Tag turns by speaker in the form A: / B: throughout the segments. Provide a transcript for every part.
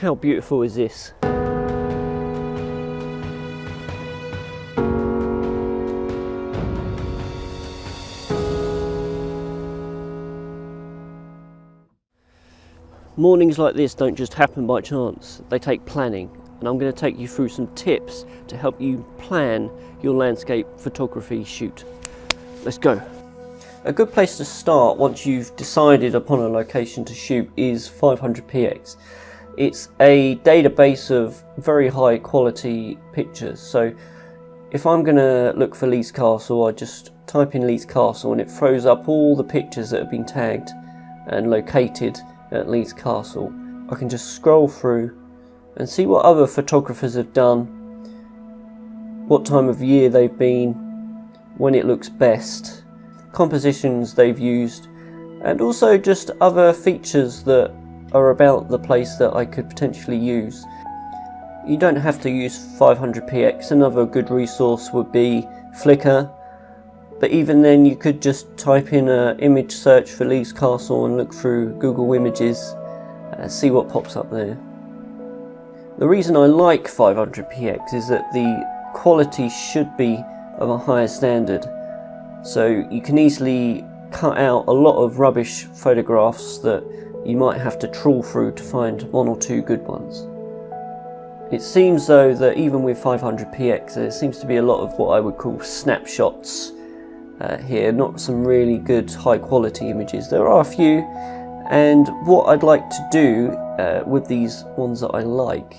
A: How beautiful is this? Mornings like this don't just happen by chance, they take planning, and I'm going to take you through some tips to help you plan your landscape photography shoot. Let's go. A good place to start once you've decided upon a location to shoot is 500px. It's a database of very high quality pictures, so if I'm going to look for Leeds Castle, I just type in Leeds Castle and it throws up all the pictures that have been tagged and located at Leeds Castle. I can just scroll through and see what other photographers have done, what time of year they've been, when it looks best, compositions they've used, and also just other features that are about the place that I could potentially use. You don't have to use 500px. Another good resource would be Flickr, but even then you could just type in an image search for Leeds Castle and look through Google Images, see what pops up there. The reason I like 500px is that the quality should be of a higher standard, so you can easily cut out a lot of rubbish photographs that you might have to trawl through to find one or two good ones. It seems though that even with 500px there seems to be a lot of what I would call snapshots here, not some really good high quality images. There are a few, and what I'd like to do with these ones that I like,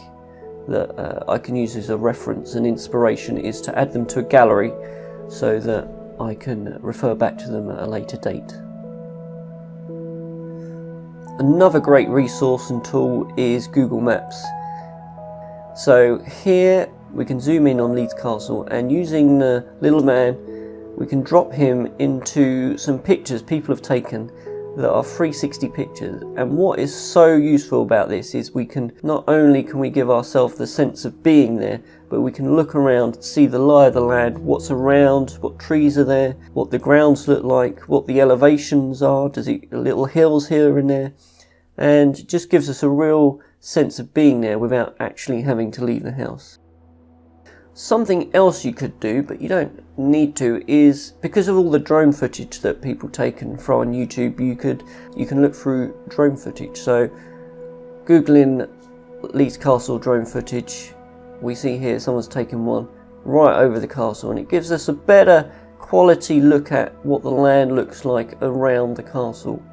A: that I can use as a reference and inspiration, is to add them to a gallery so that I can refer back to them at a later date. Another great resource and tool is Google Maps. So here we can zoom in on Leeds Castle, and using the little man we can drop him into some pictures people have taken that are 360 pictures. And what is so useful about this is we can not only can we give ourselves the sense of being there, but we can look around, see the lie of the land, what's around, what trees are there, what the grounds look like, what the elevations are, does it little hills here and there, and it just gives us a real sense of being there without actually having to leave the house. Something else you could do, but you don't need to, is because of all the drone footage that people take and throw on YouTube, you can look through drone footage. So googling Leeds Castle drone footage, we see here someone's taken one right over the castle, and it gives us a better quality look at what the land looks like around the castle.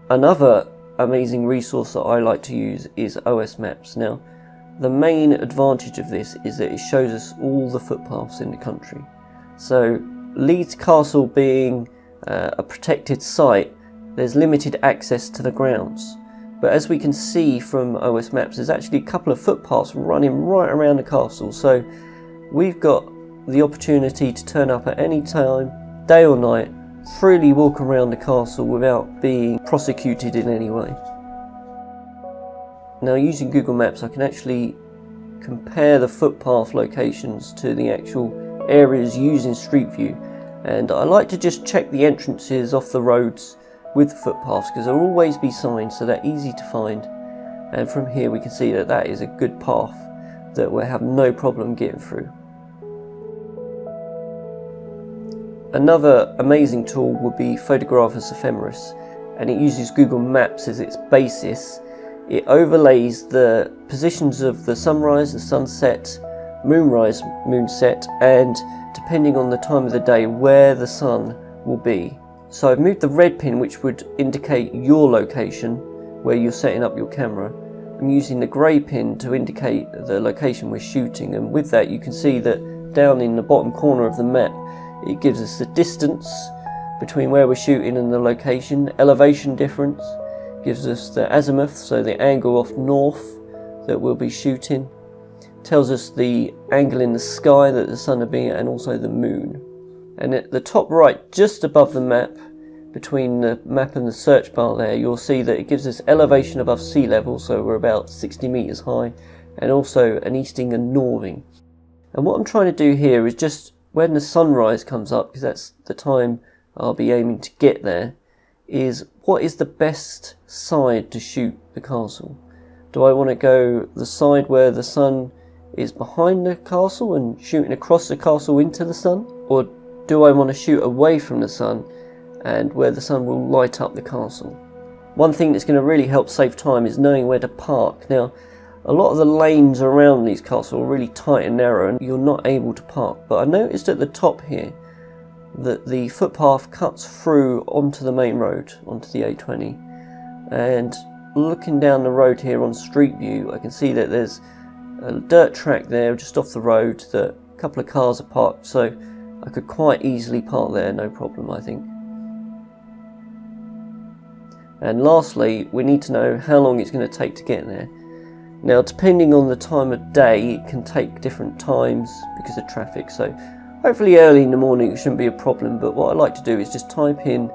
A: Another amazing resource that I like to use is OS Maps. Now, the main advantage of this is that it shows us all the footpaths in the country. So Leeds Castle being a protected site, there's limited access to the grounds. But as we can see from OS Maps, there's actually a couple of footpaths running right around the castle. So we've got the opportunity to turn up at any time, day or night, freely walk around the castle without being prosecuted in any way. Now, using Google Maps, I can actually compare the footpath locations to the actual areas using Street View, and I like to just check the entrances off the roads with the footpaths, because there'll always be signs, so they're easy to find. And from here we can see that that is a good path that we'll have no problem getting through. Another amazing tool would be Photographus Ephemeris, and it uses Google Maps as its basis. It overlays the positions of the sunrise, the sunset, moonrise, moonset, and depending on the time of the day, where the sun will be. So I've moved the red pin, which would indicate your location, where you're setting up your camera. I'm using the grey pin to indicate the location we're shooting, and with that you can see that down in the bottom corner of the map, it gives us the distance between where we're shooting and the location, elevation difference, gives us the azimuth, so the angle off north that we'll be shooting, tells us the angle in the sky that the sun will be at, and also the moon. And at the top right, just above the map, between the map and the search bar there, you'll see that it gives us elevation above sea level, so we're about 60 meters high, and also an easting and northing. And what I'm trying to do here is just when the sunrise comes up, because that's the time I'll be aiming to get there, is what is the best side to shoot the castle? Do I want to go the side where the sun is behind the castle and shooting across the castle into the sun? Or do I want to shoot away from the sun and where the sun will light up the castle? One thing that's going to really help save time is knowing where to park. Now, a lot of the lanes around these castles are really tight and narrow and you're not able to park. But I noticed at the top here that the footpath cuts through onto the main road, onto the A20. And looking down the road here on Street View, I can see that there's a dirt track there just off the road that a couple of cars are parked, so I could quite easily park there, no problem, I think. And lastly, we need to know how long it's going to take to get there. Now, depending on the time of day, it can take different times because of traffic, so hopefully early in the morning it shouldn't be a problem, but what I like to do is just type in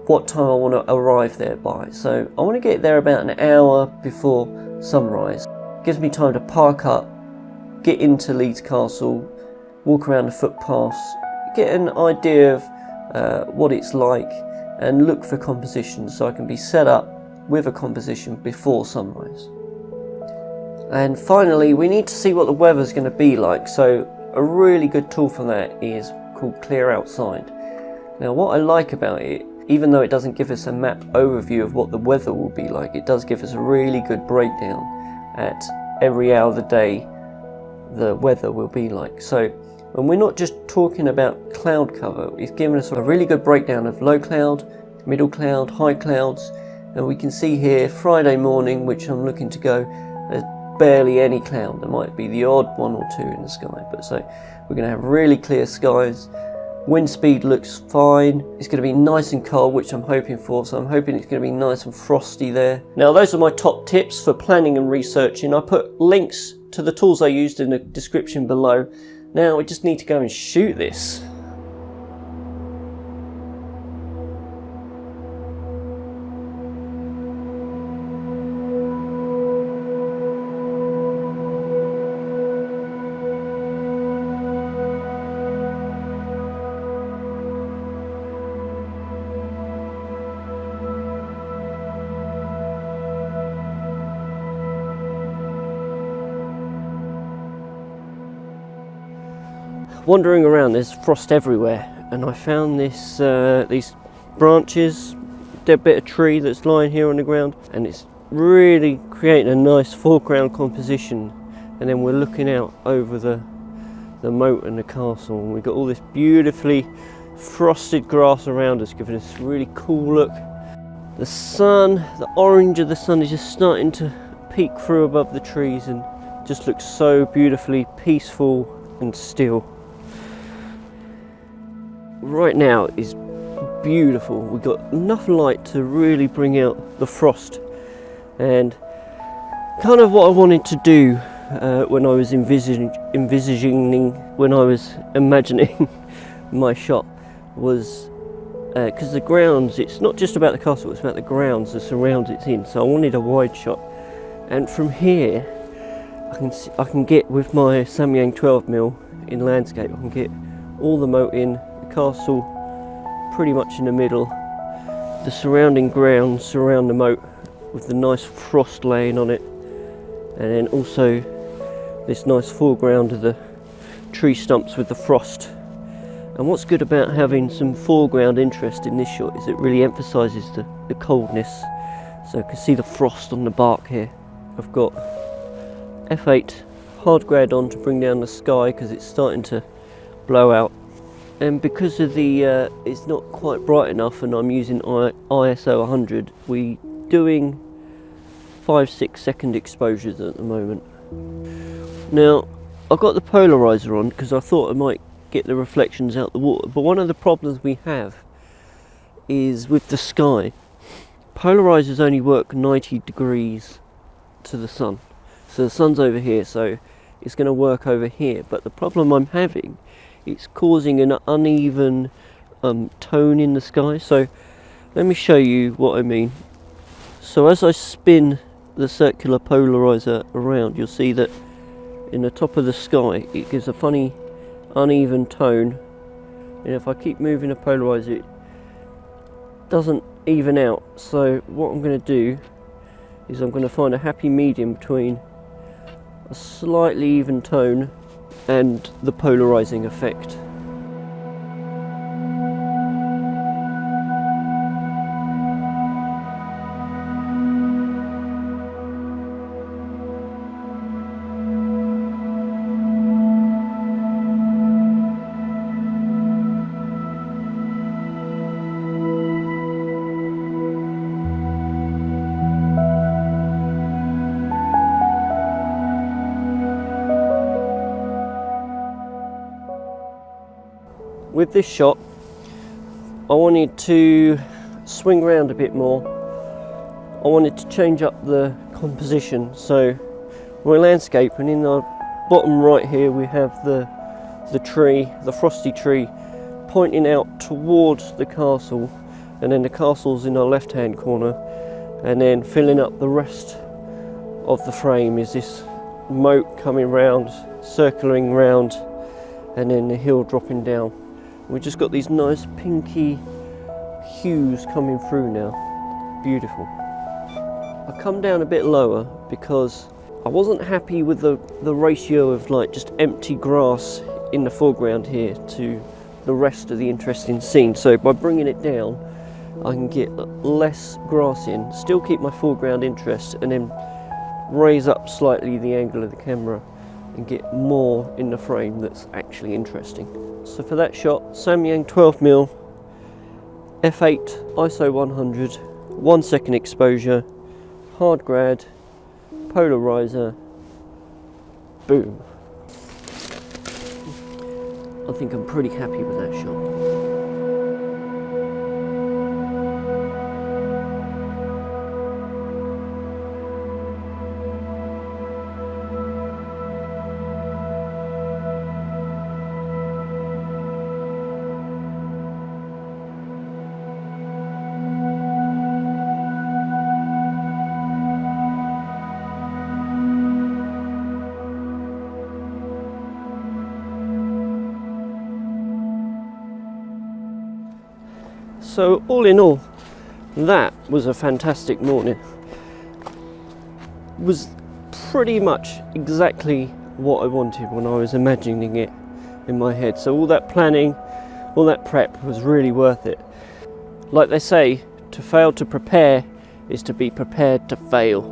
A: what time I want to arrive there by. So I want to get there about an hour before sunrise. It gives me time to park up, get into Leeds Castle, walk around the footpaths, get an idea of what it's like and look for compositions so I can be set up with a composition before sunrise. And finally, we need to see what the weather's going to be like, so a really good tool for that is called Clear Outside. Now, what I like about it, even though it doesn't give us a map overview of what the weather will be like, it does give us a really good breakdown at every hour of the day the weather will be like. So when we're not just talking about cloud cover, it's giving us a really good breakdown of low cloud, middle cloud, high clouds, and we can see here Friday morning, which I'm looking to go, there's barely any cloud. There might be the odd one or two in the sky, but so we're going to have really clear skies. Wind speed looks fine. It's going to be nice and cold, which I'm hoping for, so I'm hoping it's going to be nice and frosty there. Now, those are my top tips for planning and researching. I put links to the tools I used in the description below. Now we just need to go and shoot this. Wandering around, there's frost everywhere, and I found this these branches, dead bit of tree that's lying here on the ground, and it's really creating a nice foreground composition. And then we're looking out over the moat and the castle, and we've got all this beautifully frosted grass around us, giving us a really cool look. The sun, the orange of the sun is just starting to peek through above the trees and just looks so beautifully peaceful and still. Right now is beautiful. We've got enough light to really bring out the frost, and kind of what I wanted to do when I was imagining my shot was because the grounds, it's not just about the castle, it's about the grounds, the surrounds it's in. So I wanted a wide shot, and from here I can get with my Samyang 12mm in landscape, I can get all the moat in, castle pretty much in the middle, the surrounding grounds surround the moat with the nice frost laying on it, and then also this nice foreground of the tree stumps with the frost. And what's good about having some foreground interest in this shot is it really emphasises the coldness. So you can see the frost on the bark here. I've got F8 hard grad on to bring down the sky because it's starting to blow out. And because of the it's not quite bright enough and I'm using ISO 100, we're doing 5-6 second exposures at the moment. Now I've got the polarizer on because I thought I might get the reflections out the water, but one of the problems we have is with the sky. Polarizers only work 90 degrees to the sun, so the sun's over here, so it's going to work over here, but the problem I'm having, it's causing an uneven tone in the sky. So let me show you what I mean. So as I spin the circular polarizer around, you'll see that in the top of the sky it gives a funny uneven tone, and if I keep moving the polarizer it doesn't even out. So what I'm going to do is I'm going to find a happy medium between a slightly even tone and the polarizing effect. With this shot, I wanted to swing around a bit more. I wanted to change up the composition. So we're landscape, and in the bottom right here we have the tree, the frosty tree, pointing out towards the castle, and then the castle's in our left hand corner, and then filling up the rest of the frame is this moat coming round, circling round, and then the hill dropping down. We've just got these nice pinky hues coming through now. Beautiful. I come down a bit lower because I wasn't happy with the ratio of like just empty grass in the foreground here to the rest of the interesting scene. So by bringing it down, I can get less grass in, still keep my foreground interest, and then raise up slightly the angle of the camera and get more in the frame that's actually interesting. So for that shot, Samyang 12mm, f8, ISO 100, 1 second exposure, hard grad, polarizer, boom. I think I'm pretty happy with that shot. So all in all, that was a fantastic morning. It was pretty much exactly what I wanted when I was imagining it in my head. So all that planning, all that prep was really worth it. Like they say, to fail to prepare is to be prepared to fail.